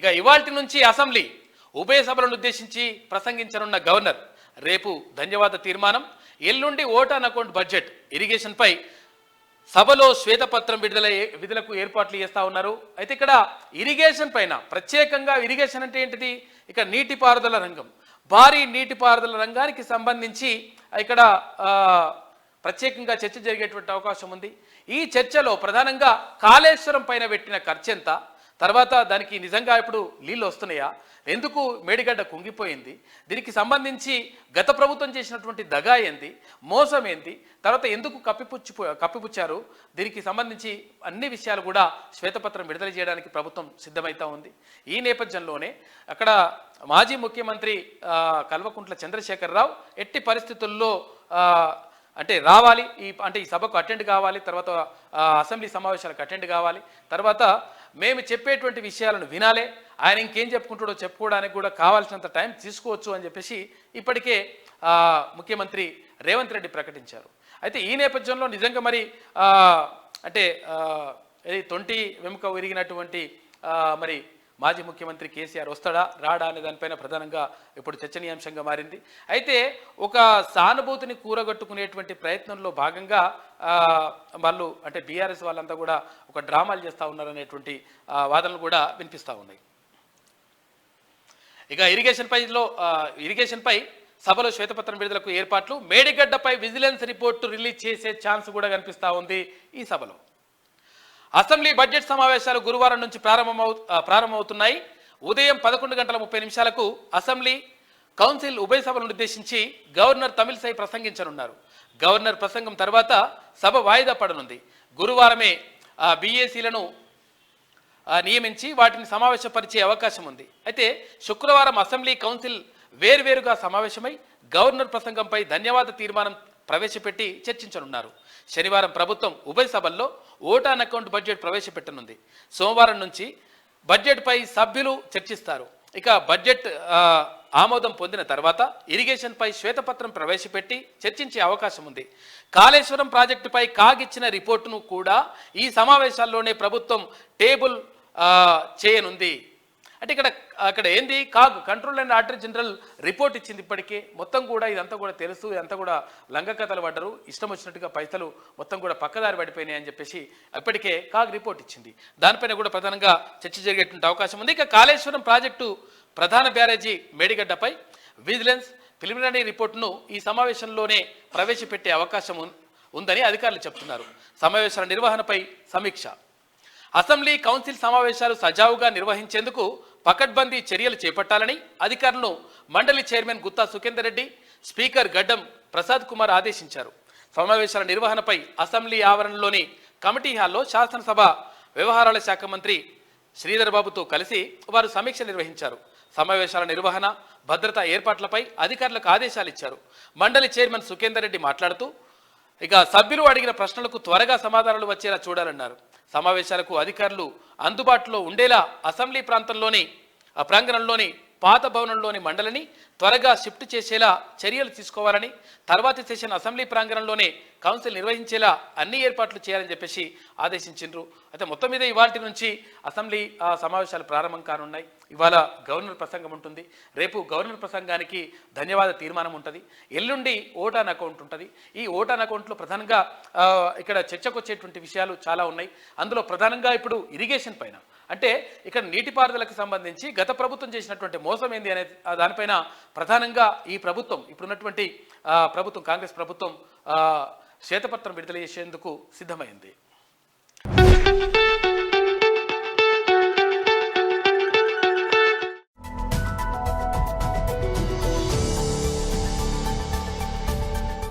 ఇక ఇవాల్టి నుంచి అసెంబ్లీ ఉభయ సభలను ఉద్దేశించి ప్రసంగించనున్న గవర్నర్, రేపు ధన్యవాద తీర్మానం, ఎల్లుండి vote on account budget, irrigation పై సభలో శ్వేతపత్రం విడుదలకు ఏర్పాట్లు చేస్తా ఉన్నారు. అయితే ఇక్కడ ఇరిగేషన్ పైన ప్రత్యేకంగా, ఇరిగేషన్ అంటే ఏంటిది, ఇక నీటిపారుదల రంగం, భారీ నీటిపారుదల రంగానికి సంబంధించి ఇక్కడ ప్రత్యేకంగా చర్చ జరిగేటువంటి అవకాశం ఉంది. ఈ చర్చలో ప్రధానంగా కాళేశ్వరం పైన పెట్టిన ఖర్చు ఎంత, తర్వాత దానికి నిజంగా ఇప్పుడు నీళ్ళు వస్తున్నాయా, ఎందుకు మేడిగడ్డ కుంగిపోయింది, దీనికి గత ప్రభుత్వం చేసినటువంటి దగా ఏంది, మోసం ఏంది, తర్వాత ఎందుకు కప్పిపుచ్చారు, దీనికి సంబంధించి అన్ని విషయాలు కూడా శ్వేతపత్రం విడుదల చేయడానికి ప్రభుత్వం సిద్ధమైతా ఉంది. ఈ నేపథ్యంలోనే అక్కడ మాజీ ముఖ్యమంత్రి కల్వకుంట్ల చంద్రశేఖరరావు ఎట్టి పరిస్థితుల్లో అంటే రావాలి, ఈ సభకు అటెండ్ కావాలి, తర్వాత అసెంబ్లీ సమావేశాలకు అటెండ్ కావాలి, తర్వాత మేము చెప్పేటువంటి విషయాలను వినాలే, ఆయన ఇంకేం చెప్పుకుంటాడో చెప్పుకోవడానికి కూడా కావాల్సినంత టైం తీసుకోవచ్చు అని చెప్పేసి ఇప్పటికే ముఖ్యమంత్రి రేవంత్ రెడ్డి ప్రకటించారు. అయితే ఈ నేపథ్యంలో నిజంగా మరి అంటే తొంటి వెముక విరిగినటువంటి మరి మాజీ ముఖ్యమంత్రి కేసీఆర్ వస్తాడా రాడా అనే దానిపైన ప్రధానంగా ఇప్పుడు చర్చనీయాంశంగా మారింది. అయితే ఒక సానుభూతిని కూరగట్టుకునేటువంటి ప్రయత్నంలో భాగంగా వాళ్ళు అంటే బీఆర్ఎస్ వాళ్ళంతా కూడా ఒక డ్రామాలు చేస్తూ ఉన్నారనేటువంటి వాదనలు కూడా వినిపిస్తూ ఉన్నాయి. ఇక ఇరిగేషన్పై సభలో శ్వేతపత్రం విడుదలకు ఏర్పాట్లు, మేడిగడ్డపై విజిలెన్స్ రిపోర్టు రిలీజ్ చేసే ఛాన్స్ కూడా కనిపిస్తూ ఉంది ఈ సభలో. అసెంబ్లీ బడ్జెట్ సమావేశాలు గురువారం నుంచి ప్రారంభమవుతున్నాయి. ఉదయం 11:30 అసెంబ్లీ కౌన్సిల్ ఉభయ సభలను ఉద్దేశించి గవర్నర్ తమిళిసై ప్రసంగించనున్నారు. గవర్నర్ ప్రసంగం తర్వాత సభ వాయిదా పడనుంది. గురువారమే బీఏసీలను నియమించి వాటిని సమావేశపరిచే అవకాశం ఉంది. అయితే శుక్రవారం అసెంబ్లీ కౌన్సిల్ వేర్వేరుగా సమావేశమై గవర్నర్ ప్రసంగంపై ధన్యవాద తీర్మానం ప్రవేశపెట్టి చర్చించనున్నారు. శనివారం ప్రభుత్వం ఉభయ సభల్లో ఓట్ ఆన్ అకౌంట్ బడ్జెట్ ప్రవేశపెట్టనుంది. సోమవారం నుంచి బడ్జెట్పై సభ్యులు చర్చిస్తారు. ఇక బడ్జెట్ ఆమోదం పొందిన తర్వాత ఇరిగేషన్పై శ్వేతపత్రం ప్రవేశపెట్టి చర్చించే అవకాశం ఉంది. కాళేశ్వరం ప్రాజెక్టుపై కాగిచ్చిన రిపోర్టును కూడా ఈ సమావేశాల్లోనే ప్రభుత్వం టేబుల్ చేయనుంది. అంటే అక్కడ ఏంది, control and auditor general report ఇచ్చింది. ఇప్పటికే మొత్తం కూడా ఇదంతా కూడా తెలుసు, ఇదంతా కూడా లంగకథలు పడ్డరు, ఇష్టం వచ్చినట్టుగా పైసలు మొత్తం కూడా పక్కదారి పడిపోయినాయి అని చెప్పేసి ఇప్పటికే రిపోర్ట్ ఇచ్చింది. దానిపైన కూడా ప్రధానంగా చర్చ జరిగేటువంటి అవకాశం ఉంది. ఇక కాళేశ్వరం ప్రాజెక్టు ప్రధాన బ్యారేజీ మేడిగడ్డపై విజిలెన్స్ ప్రిలిమినరీ రిపోర్టును ఈ సమావేశంలోనే ప్రవేశపెట్టే అవకాశం ఉందని అధికారులు చెప్తున్నారు. సమావేశాల నిర్వహణపై సమీక్ష. అసెంబ్లీ కౌన్సిల్ సమావేశాలు సజావుగా నిర్వహించేందుకు పకడ్బందీ చర్యలు చేపట్టాలని అధికారులను మండలి చైర్మన్ గుత్తా సుఖేందర్ రెడ్డి, స్పీకర్ గడ్డం ప్రసాద్ కుమార్ ఆదేశించారు. సమావేశాల నిర్వహణపై అసెంబ్లీ ఆవరణలోని కమిటీ హాల్లో శాసనసభ వ్యవహారాల శాఖ మంత్రి శ్రీధర్ బాబుతో కలిసి వారు సమీక్ష నిర్వహించారు. సమావేశాల నిర్వహణ, భద్రతా ఏర్పాట్లపై అధికారులకు ఆదేశాలు ఇచ్చారు. మండలి చైర్మన్ సుఖేందర్ రెడ్డి మాట్లాడుతూ ఇక సభ్యులు అడిగిన ప్రశ్నలకు త్వరగా సమాధానాలు వచ్చేలా చూడాలన్నారు. సమావేశాలకు అధికారులు అందుబాటులో ఉండేలా అసెంబ్లీ ప్రాంగణంలోని పాత భవనంలోని మండలిని త్వరగా షిఫ్ట్ చేసేలా చర్యలు తీసుకోవాలని, తర్వాతి సెషన్ అసెంబ్లీ ప్రాంగణంలోనే కౌన్సిల్ నిర్వహించేలా అన్ని ఏర్పాట్లు చేయాలని చెప్పేసి ఆదేశించారు. అయితే మొత్తం మీద ఇవాల్టి నుంచి అసెంబ్లీ సమావేశాలు ప్రారంభం కానున్నాయి. ఇవాళ గవర్నర్ ప్రసంగం ఉంటుంది, రేపు గవర్నర్ ప్రసంగానికి ధన్యవాద తీర్మానం ఉంటుంది, ఎల్లుండి ఓట్ ఆన్ అకౌంట్ ఉంటుంది. ఈ ఓట్ ఆన్ అకౌంట్లో ప్రధానంగా ఇక్కడ చర్చకు వచ్చేటువంటి విషయాలు చాలా ఉన్నాయి. అందులో ప్రధానంగా ఇప్పుడు ఇరిగేషన్ పైన, అంటే ఇక్కడ నీటిపారుదలకు సంబంధించి గత ప్రభుత్వం చేసినటువంటి మోసం ఏంది అనే దానిపైన ప్రధానంగా ఈ ప్రభుత్వం, ఇప్పుడున్నటువంటి ప్రభుత్వం, కాంగ్రెస్ ప్రభుత్వం శ్వేతపత్రం విడుదల చేసేందుకు సిద్ధమైంది.